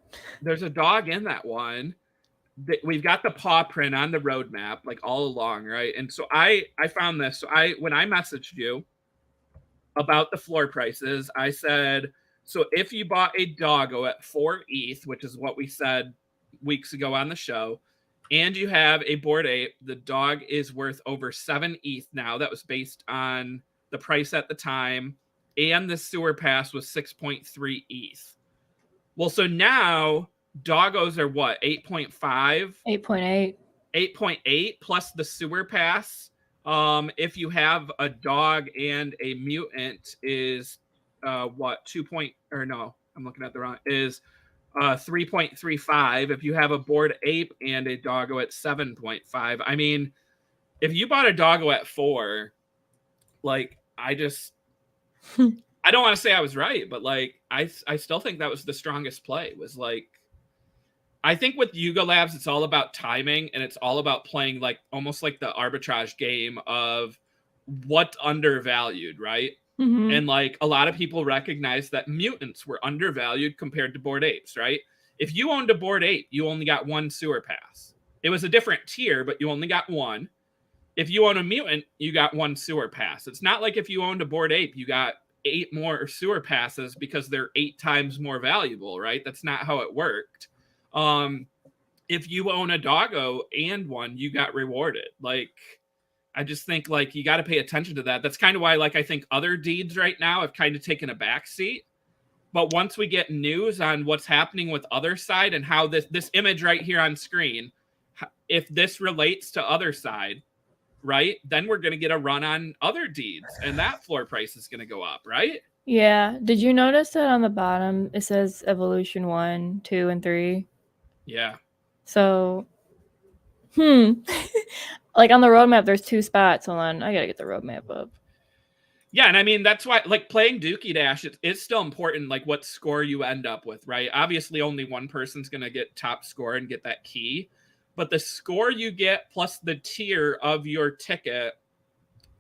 There's a dog in that one. We've got the paw print on the roadmap, like, all along, right? And so I found this. So when I messaged you about the floor prices, I said, so if you bought a doggo at 4 ETH, which is what we said weeks ago on the show, and you have a Bored Ape, the dog is worth over 7 ETH now. That was based on the price at the time, and the sewer pass was 6.3 ETH. Well, so now doggos are what, 8.5? 8.8. 8.8 plus the sewer pass. If you have a dog and a mutant is what, 2 point, or no, I'm looking at the wrong, is 3.35. If you have a Bored Ape and a doggo at 7.5. I mean, if you bought a doggo at 4, like, I don't want to say I was right, but like, I still think that was the strongest play. Was like, I think with Yuga Labs, it's all about timing, and it's all about playing like almost like the arbitrage game of what's undervalued, right? Mm-hmm. And like, a lot of people recognize that mutants were undervalued compared to Bored Apes, right? If you owned a Bored Ape, you only got 1 sewer pass. It was a different tier, but you only got 1. If you own a mutant, you got 1 sewer pass. It's not like if you owned a Bored Ape, you got 8 more sewer passes because they're 8 times more valuable, right? That's not how it worked. If you own a doggo and 1, you got rewarded. Like, I just think, like, you got to pay attention to that. That's kind of why, like, I think other deeds right now have kind of taken a backseat. But once we get news on what's happening with other side and how this image right here on screen, if this relates to other side, right, then we're going to get a run on other deeds, and that floor price is going to go up, right? Yeah. Did you notice that on the bottom it says evolution 1, 2, and 3? Yeah. So, like, on the roadmap, there's 2 spots. Hold on, I gotta get the roadmap up. Yeah, and I mean that's why like playing Dookie Dash it's still important like what score you end up with, right? Obviously only one person's going to get top score and get that key, but the score you get plus the tier of your ticket,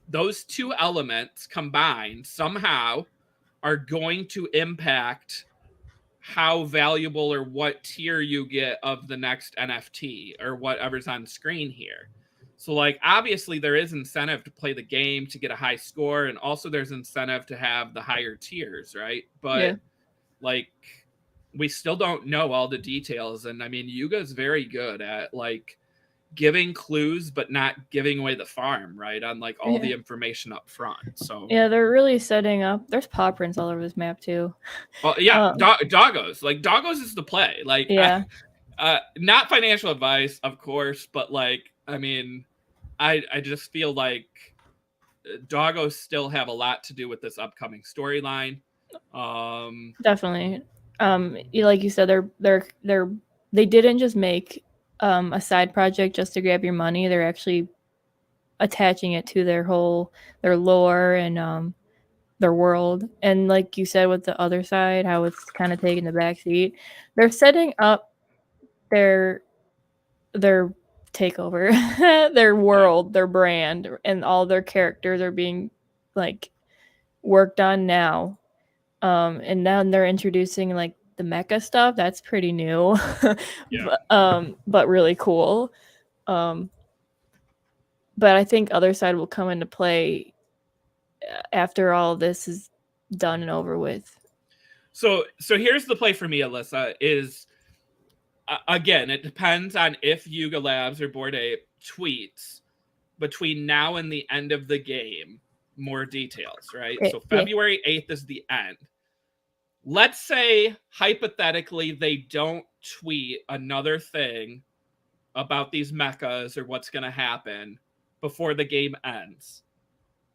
those two elements combined somehow are going to impact how valuable or what tier you get of the next NFT or whatever's on screen here. So like obviously there is incentive to play the game to get a high score, and also there's incentive to have the higher tiers, right? But like we still don't know all the details, and I mean Yuga's very good at like giving clues but not giving away the farm, right? On like all the information up front. So yeah, they're really setting up. There's paw prints all over this map too. Well, yeah, doggos. Like doggos is the play. Like yeah. Not financial advice, of course, but like I mean, I just feel like doggos still have a lot to do with this upcoming storyline. Definitely. Like you said, they didn't just make a side project just to grab your money. They're actually attaching it to their lore and their world. And like you said with the other side, how it's kind of taking the back seat. They're setting up their takeover, their world, their brand, and all their characters are being like worked on now. And now they're introducing like the mecha stuff. That's pretty new. But really cool. But I think other side will come into play after all this is done and over with. So here's the play for me, Alyssa, is again, it depends on if Yuga Labs or Bored Ape tweets between now and the end of the game more details, right? So February 8th is the end. Let's say hypothetically they don't tweet another thing about these mechas or what's going to happen before the game ends.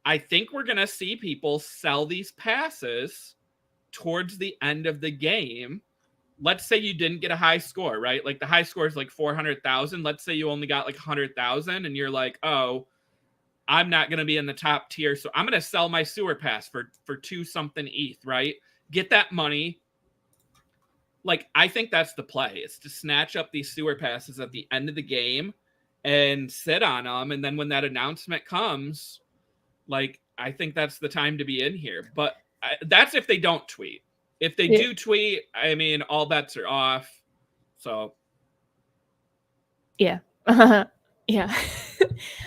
I think we're going to see people sell these passes towards the end of the game. Let's say you didn't get a high score, right? Like the high score is like 400,000. Let's say you only got like 100,000 and you're like, oh, I'm not going to be in the top tier. So I'm going to sell my sewer pass for 2 something ETH, right? Get that money. Like, I think that's the play, is to snatch up these sewer passes at the end of the game and sit on them. And then when that announcement comes, like, I think that's the time to be in here. But that's if they don't tweet. If they do tweet, I mean, all bets are off. So. Yeah. Yeah.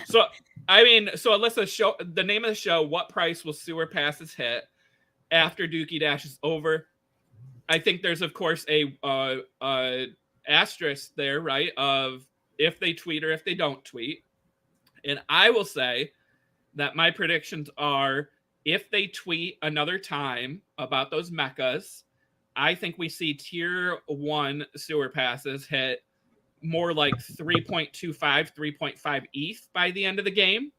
So, I mean, so Alyssa, show the name of the show, what price will sewer passes hit after Dookie Dash is over? I think there's, of course, a asterisk there, right, of if they tweet or if they don't tweet. And I will say that my predictions are if they tweet another time about those mechas, I think we see tier 1 sewer passes hit more like 3.25, 3.5 ETH by the end of the game.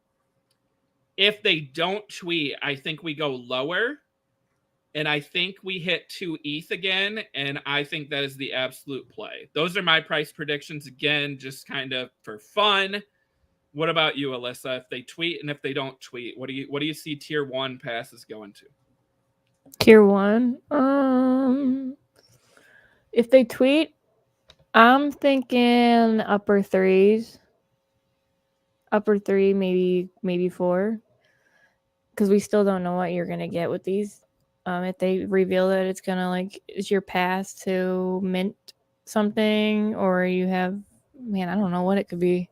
If they don't tweet, I think we go lower. And I think we hit 2 ETH again, and I think that is the absolute play. Those are my price predictions, again, just kind of for fun. What about you, Alyssa? If they tweet and if they don't tweet, what do you see tier 1 passes going to? Tier 1? If they tweet, I'm thinking upper 3s. Upper 3, maybe 4. Because we still don't know what you're going to get with these. If they reveal that it's gonna like is your pass to mint something, or you have, man, I don't know what it could be.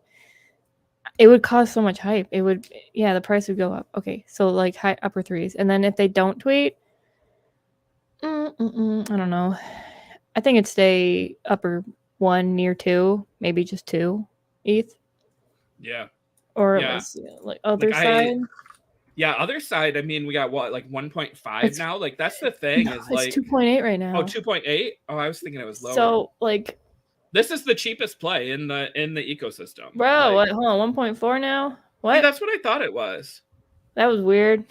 It would cause so much hype. It would, the price would go up. Okay, so like high upper 3s, and then if they don't tweet, I don't know. I think it'd stay upper 1 near 2, maybe just 2 ETH. Yeah. Or like other side. Yeah, other side, I mean, we got what, like 1.5 now? Like, that's the thing, is like... It's 2.8 right now. Oh, 2.8? Oh, I was thinking it was lower. So, like... This is the cheapest play in the ecosystem. Bro, like, hold on, 1.4 now? What? Hey, that's what I thought it was. That was weird.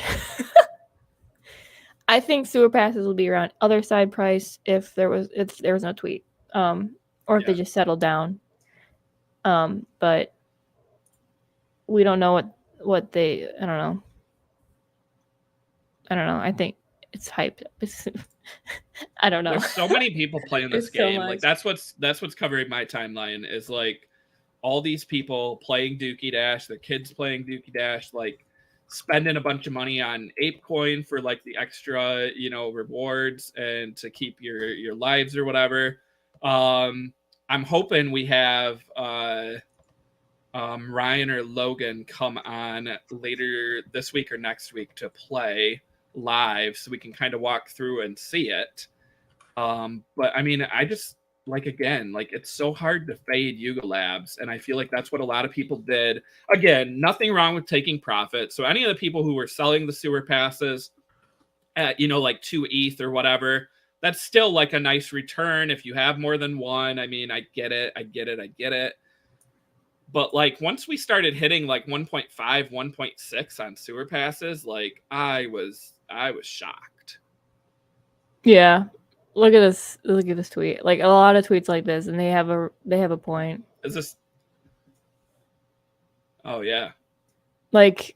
I think sewer passes will be around other side price if there was no tweet. Or if they just settled down. But we don't know what they, I don't know. I don't know. I think it's hyped. I don't know. There's so many people playing this There's so game. Like much. that's what's covering my timeline is like all these people playing Dookie Dash, the kids playing Dookie Dash, like spending a bunch of money on ApeCoin for like the extra, you know, rewards and to keep your lives or whatever. I'm hoping we have Ryan or Logan come on later this week or next week to play live so we can kind of walk through and see it. But I mean, I just like, again, like it's so hard to fade Yuga Labs, and I feel like that's what a lot of people did. Again, nothing wrong with taking profit. So any of the people who were selling the sewer passes at, you know, like 2 ETH or whatever, that's still like a nice return if you have more than one. I mean, I get it. But like once we started hitting like 1.5, 1.6 on sewer passes, like I was shocked. Yeah. Look at this tweet. Like a lot of tweets like this, and they have a point. Is this? Oh yeah. Like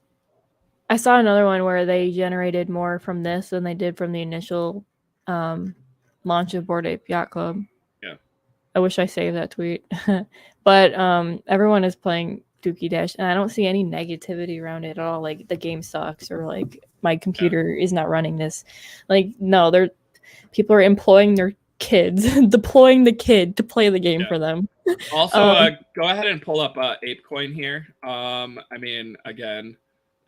I saw another one where they generated more from this than they did from the initial launch of Bored Ape Yacht Club. Yeah. I wish I saved that tweet. But everyone is playing Dookie Dash, and I don't see any negativity around it at all. Like the game sucks, or like my computer is not running this. Like no, people are employing their kids, deploying the kid to play the game for them. Also, go ahead and pull up ApeCoin here. I mean, again,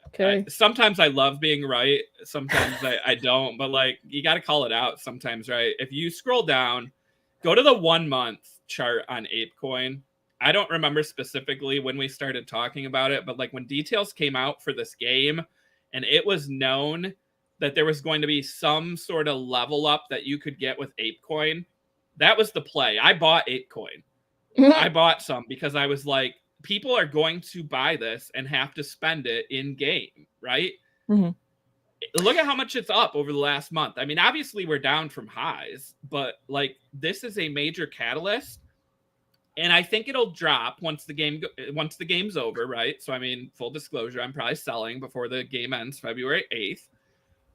okay. Sometimes I love being right. Sometimes I don't. But like, you got to call it out sometimes, right? If you scroll down, go to the 1 month chart on ApeCoin. I don't remember specifically when we started talking about it, but like when details came out for this game, and it was known that there was going to be some sort of level up that you could get with ApeCoin, that was the play. I bought ApeCoin. I bought some because I was like, people are going to buy this and have to spend it in game, right? Mm-hmm. Look at how much it's up over the last month. I mean, obviously we're down from highs, but like this is a major catalyst. And I think it'll drop once the game's over, right? So I mean, full disclosure, I'm probably selling before the game ends February 8th.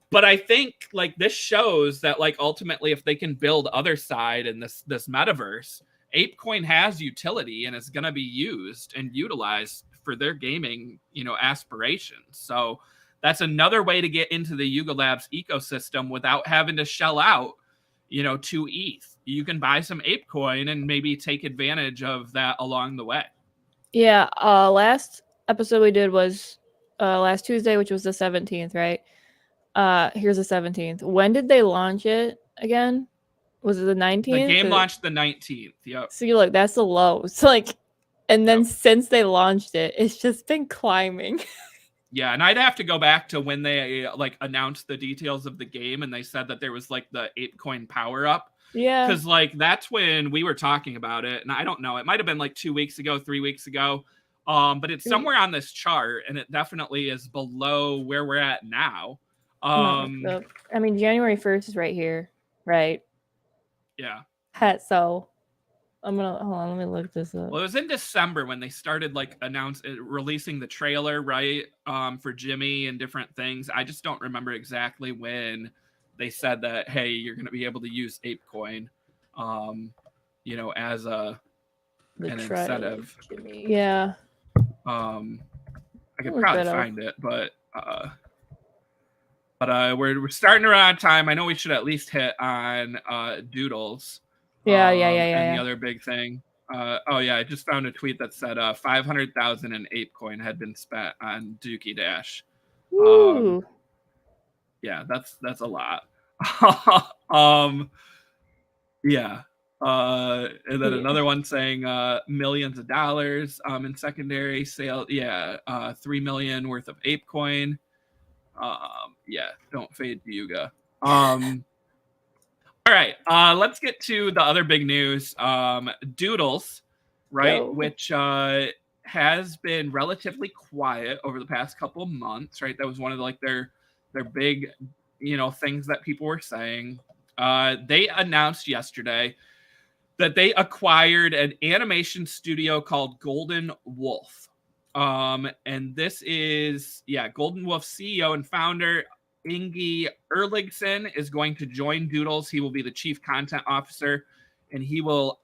But I think like this shows that like ultimately if they can build other side in this metaverse, ApeCoin has utility and is going to be used and utilized for their gaming, you know, aspirations. So that's another way to get into the Yuga Labs ecosystem without having to shell out, you know, 2 ETH. You can buy some ApeCoin and maybe take advantage of that along the way. Yeah. Last episode we did was last Tuesday, which was the 17th, right? Here's the 17th. When did they launch it again? Was it the 19th? The game launched the 19th. Yep. So you look, that's the low. So like, and then since they launched it, it's just been climbing. Yeah, and I'd have to go back to when they like announced the details of the game and they said that there was like the ApeCoin power up. Yeah. Because like that's when we were talking about it. And I don't know, it might have been like 2 weeks ago, 3 weeks ago. But it's somewhere on this chart and it definitely is below where we're at now. I mean, January 1st is right here, right? Yeah. So I'm gonna hold on. Let me look this up. Well, it was in December when they started like releasing the trailer, right? For Jimmy and different things. I just don't remember exactly when they said that, hey, you're going to be able to use ApeCoin, you know, as an incentive. Jimmy. Yeah. I could probably find it, but we're starting around time. I know we should at least hit on Doodles. Yeah. And the other big thing. I just found a tweet that said 500,000 in ApeCoin had been spent on Dookie Dash. Ooh. Yeah, that's a lot. Yeah. And then another one saying millions of dollars in secondary sale. Yeah, 3 million worth of ApeCoin. Yeah, don't fade Yuga. All right, let's get to the other big news. Doodles, right, which has been relatively quiet over the past couple of months, right? That was one of their big, you know, things that people were saying. They announced yesterday that they acquired an animation studio called Golden Wolf. And this is, Golden Wolf CEO and founder Ingi Erlingsson is going to join Doodles. He will be the chief content officer, and he will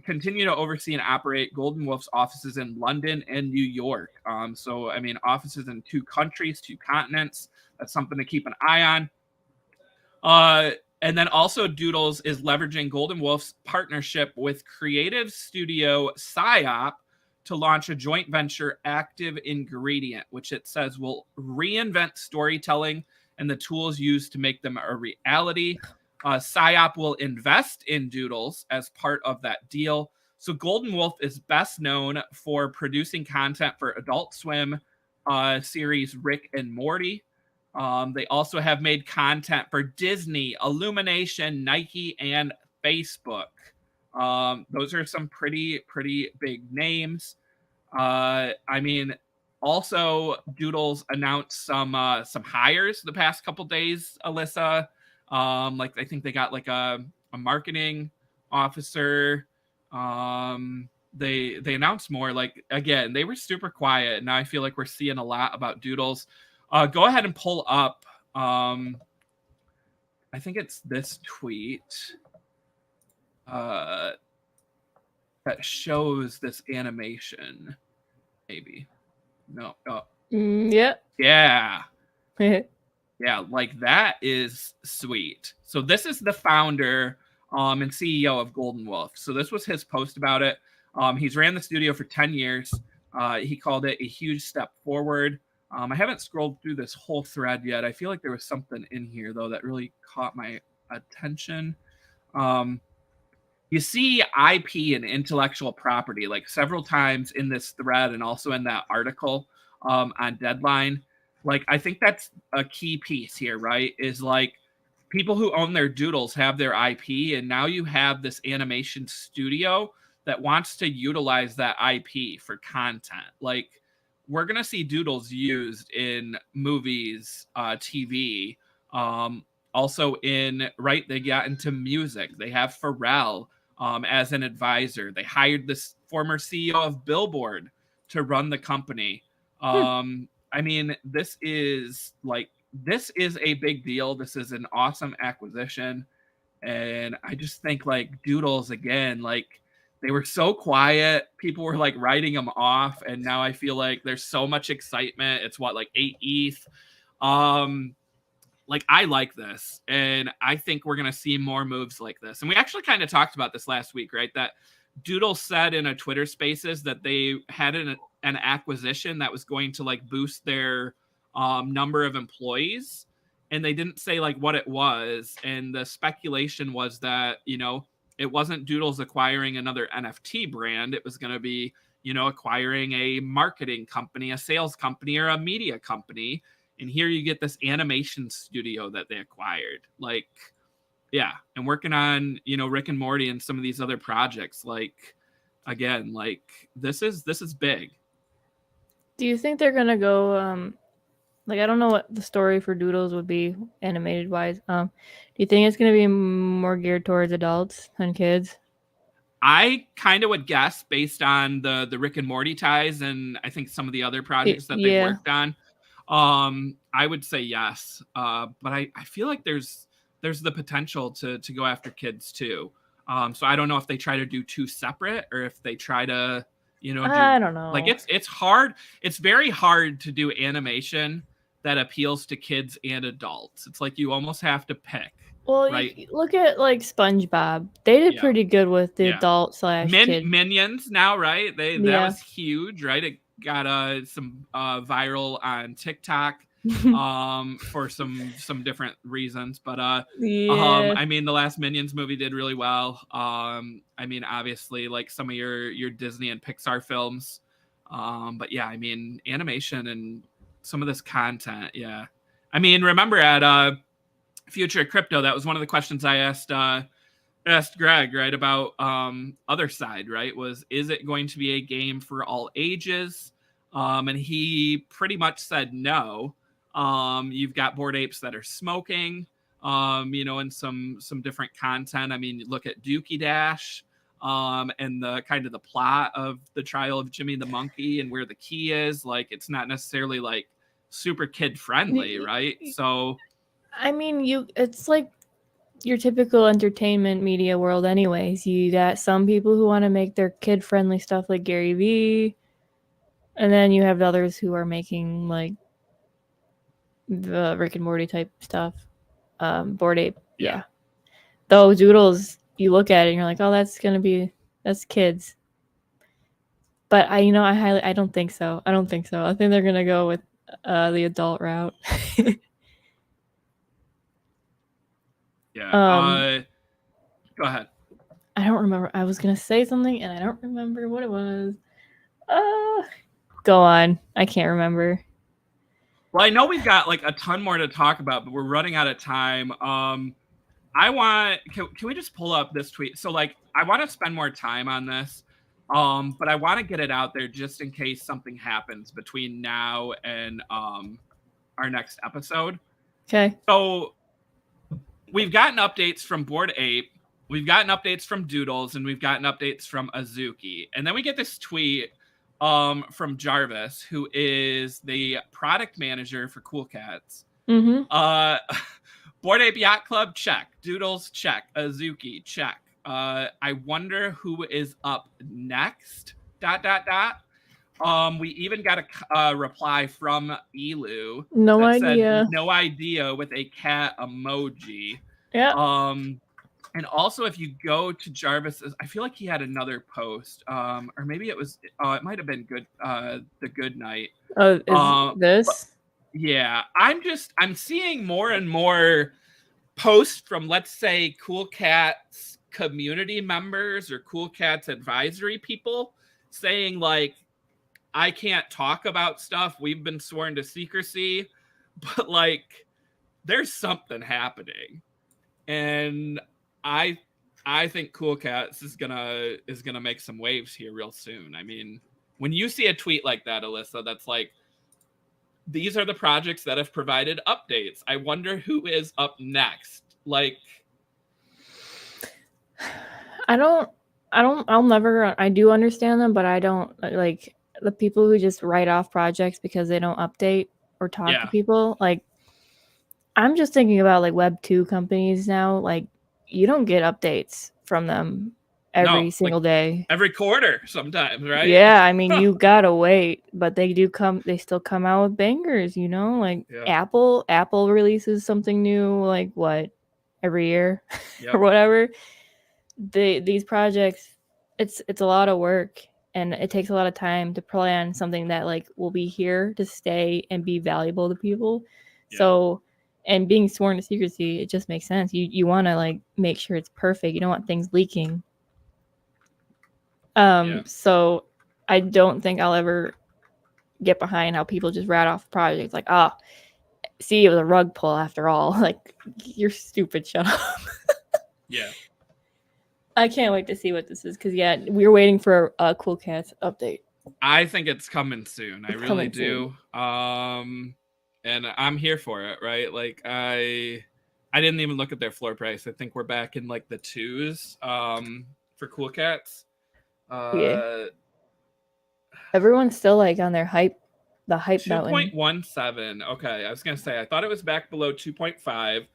continue to oversee and operate Golden Wolf's offices in London and New York. So, I mean, offices in 2 countries, 2 continents. That's something to keep an eye on. And then also Doodles is leveraging Golden Wolf's partnership with creative studio PsyOp to launch a joint venture, Active Ingredient, which it says will reinvent storytelling and the tools used to make them a reality. PsyOp will invest in Doodles as part of that deal. So Golden Wolf is best known for producing content for Adult Swim series Rick and Morty. They also have made content for Disney, Illumination, Nike, and Facebook. Those are some pretty big names. I mean, also Doodles announced some hires the past couple days, Alyssa. Like I think they got like a marketing officer. They announced more. Like again, they were super quiet. Now I feel like we're seeing a lot about Doodles. Go ahead and pull up. I think it's this tweet that shows this animation. Maybe. No. Oh. Yeah. Yeah. Yeah, like that is sweet. So this is the founder and CEO of Golden Wolf. So this was his post about it. He's ran the studio for 10 years. He called it a huge step forward. I haven't scrolled through this whole thread yet. I feel like there was something in here, though, that really caught my attention. You see IP and intellectual property like several times in this thread and also in that article on Deadline. Like, I think that's a key piece here, right? Is like people who own their Doodles have their IP, and now you have this animation studio that wants to utilize that IP for content. Like, we're going to see Doodles used in movies, TV, also in, right, they got into music. They have Pharrell as an advisor. They hired this former CEO of Billboard to run the company. I mean, this is a big deal. This is an awesome acquisition. And I just think like Doodles, again, like they were so quiet. People were like writing them off. And now I feel like there's so much excitement. It's what, like 8 ETH. Like I like this. And I think we're going to see more moves like this. And we actually kind of talked about this last week, right? That Doodles said in a Twitter Spaces that they had an acquisition that was going to like boost their number of employees, and they didn't say like what it was. And the speculation was that, you know, it wasn't Doodles acquiring another NFT brand. It was going to be, you know, acquiring a marketing company, a sales company, or a media company. And here you get this animation studio that they acquired. Like, yeah, and working on, you know, Rick and Morty and some of these other projects. Like, again, like this is big. Do you think they're gonna go? Like, I don't know what the story for Doodles would be animated wise. Do you think it's gonna be more geared towards adults than kids? I kind of would guess based on the Rick and Morty ties, and I think some of the other projects that they've worked on. I would say yes, but I feel like there's the potential to go after kids too. So I don't know if they try to do 2 separate or if they try to, you know, I don't know. Like it's hard. It's very hard to do animation that appeals to kids and adults. It's like you almost have to pick. Well, right? you look at like SpongeBob. They did pretty good with the adult / kid. Minions now, right? That was huge, right? It got some viral on TikTok for some different reasons, but I mean the last Minions movie did really well. I mean obviously like some of your Disney and Pixar films, but yeah, I mean animation and some of this content. Yeah, I mean remember at Future Crypto, that was one of the questions I asked Greg, right, about Other Side, right, was is it going to be a game for all ages? And he pretty much said no. You've got Bored Apes that are smoking, you know, and some different content. I mean, look at Dookie Dash, and the kind of the plot of the trial of Jimmy the Monkey and where the key is. Like, it's not necessarily like super kid friendly, right? So I mean, it's like your typical entertainment media world anyways. You got some people who want to make their kid-friendly stuff like Gary Vee, and then you have others who are making like the Rick and Morty type stuff. Bored Ape, yeah. Though Doodles, you look at it and you're like, oh, that's kids. But I don't think so. I don't think so. I think they're gonna go with the adult route. Yeah. Go ahead. I don't remember. I was gonna say something and I don't remember what it was. Go on. I can't remember. Well, I know we've got like a ton more to talk about, but we're running out of time. Can we just pull up this tweet? So like, I want to spend more time on this, but I want to get it out there just in case something happens between now and our next episode. Okay. So we've gotten updates from Bored Ape, we've gotten updates from Doodles, and we've gotten updates from Azuki. And then we get this tweet from Jarvis, who is the product manager for Cool Cats. Bored Ape Yacht Club, check. Doodles, check. Azuki, check. I wonder who is up next. ... We even got a reply from Elu. No idea. Said, no idea, with a cat emoji. Yeah. And also, if you go to Jarvis's, I feel like he had another post, or maybe it was, it might have been the Good Night. Oh, is this? Yeah, I'm seeing more and more posts from, let's say, Cool Cats community members or Cool Cats advisory people saying like, I can't talk about stuff. We've been sworn to secrecy, but like, there's something happening, and I think Cool Cats is gonna make some waves here real soon. I mean, when you see a tweet like that, Alyssa, that's like, these are the projects that have provided updates. I wonder who is up next. Like, I do understand them, but I don't like the people who just write off projects because they don't update or talk to people. Like, I'm just thinking about like Web 2 companies now. Like, you don't get updates from them every single day. Every quarter sometimes, right? Yeah, I mean, you gotta wait, but they still come out with bangers, like Apple releases something new, like what, every year or whatever. These projects, it's a lot of work, and it takes a lot of time to plan something that like will be here to stay and be valuable to people. So, and being sworn to secrecy, it just makes sense. You want to like make sure it's perfect. You don't want things leaking. So I don't think I'll ever get behind how people just rat off projects like, see, it was a rug pull after all. Like, you're stupid, shut up. Yeah. I can't wait to see what this is, because we're waiting for a Cool Cats update. I think it's coming soon. I really do. And I'm here for it, right? Like, I didn't even look at their floor price. I think we're back in like the 2s for Cool Cats. Everyone's still like on their hype, the hype 2.17. Okay, I was gonna say I thought it was back below 2.5.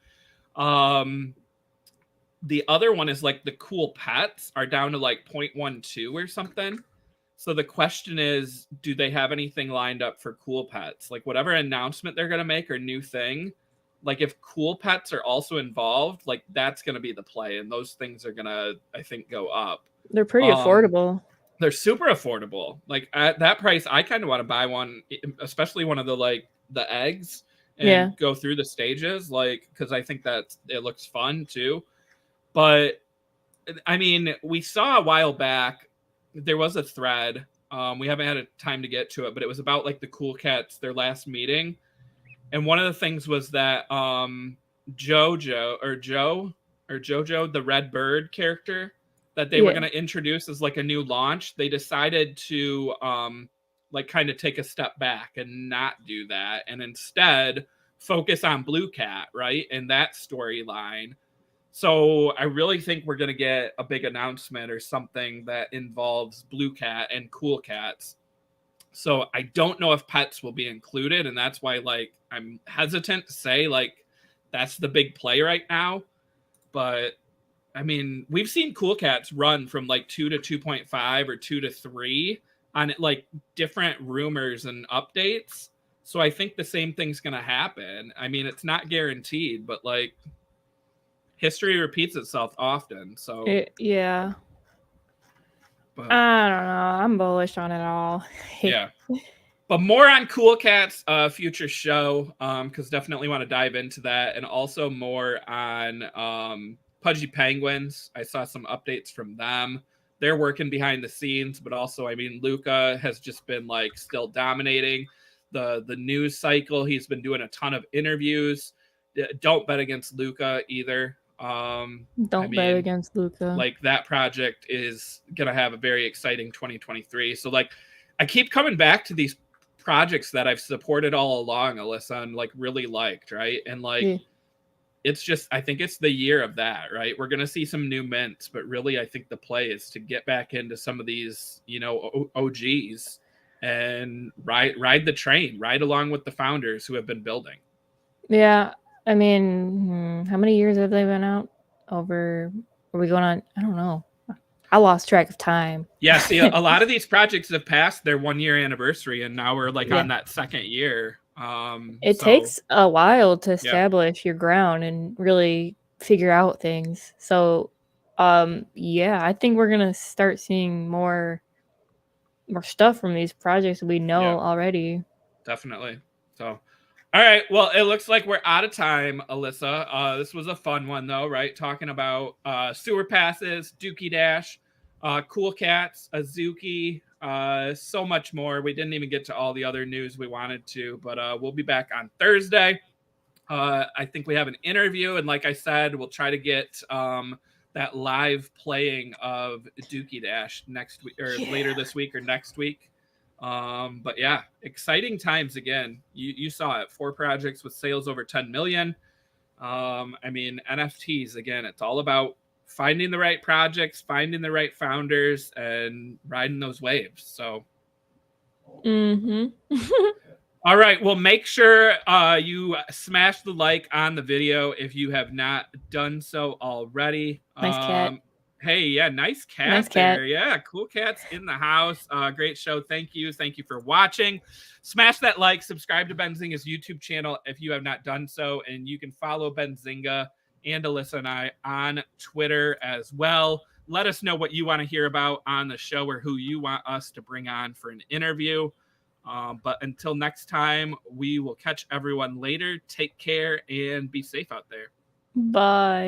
The other one is like the Cool Pets are down to like 0.12 or something. So the question is, do they have anything lined up for Cool Pets? Like, whatever announcement they're gonna make or new thing, like if Cool Pets are also involved, like that's gonna be the play, and those things are gonna, I think, go up. They're pretty affordable. They're super affordable. Like, at that price, I kind of want to buy one, especially one of the eggs, and go through the stages, like, because I think that it looks fun too. But I mean, we saw a while back, there was a thread. We haven't had a time to get to it, but it was about like the Cool Cats, their last meeting. And one of the things was that Jojo, the Red Bird character that they were going to introduce as like a new launch, they decided to like kind of take a step back and not do that, and instead focus on Blue Cat, right? And that storyline. So I really think we're going to get a big announcement or something that involves Blue Cat and Cool Cats. So I don't know if pets will be included, and that's why like I'm hesitant to say like that's the big play right now. But I mean, we've seen Cool Cats run from like 2 to 2.5 or 2 to 3 on like different rumors and updates. So I think the same thing's going to happen. I mean, it's not guaranteed, but like history repeats itself often. So yeah. But, I don't know. I'm bullish on it all. Yeah. But more on Cool Cats future show, because definitely want to dive into that, and also more on Pudgy Penguins. I saw some updates from them. They're working behind the scenes, but also, I mean, Luca has just been like still dominating the news cycle. He's been doing a ton of interviews. Don't bet against Luca either. Don't bet against Luca. Like that project is gonna have a very exciting 2023. So like, I keep coming back to these projects that I've supported all along, Alyssa, and like really liked, right? And like, it's just, I think it's the year of that, right? We're gonna see some new mints, but really, I think the play is to get back into some of these, you know, OGs and ride the train, ride along with the founders who have been building. Yeah, I mean, how many years have they been out? Are we going on? I don't know. I lost track of time. Yeah, see, a lot of these projects have passed their 1-year anniversary, and now we're like on that second year. It takes a while to establish your ground and really figure out things. So, yeah, I think we're gonna start seeing more stuff from these projects we know already. Definitely. So, all right. Well, it looks like we're out of time, Alyssa. This was a fun one, though, right? Talking about sewer passes, Dookey Dash, Cool Cats, Azuki, so much more. We didn't even get to all the other news we wanted to, but we'll be back on Thursday. I think we have an interview, and like I said, we'll try to get that live playing of Dookey Dash next week or later this week or next week. But yeah, exciting times again. You saw it, 4 projects with sales over 10 million. I mean, NFTs, again, it's all about finding the right projects, finding the right founders, and riding those waves. So, all right. Well, make sure you smash the like on the video if you have not done so already. Nice cat. Hey, yeah, nice cat there. Yeah, Cool Cats in the house. Great show. Thank you. Thank you for watching. Smash that like, subscribe to Benzinga's YouTube channel if you have not done so, and you can follow Benzinga and Alyssa and I on Twitter as well. Let us know what you want to hear about on the show or who you want us to bring on for an interview. But until next time, we will catch everyone later. Take care and be safe out there. Bye.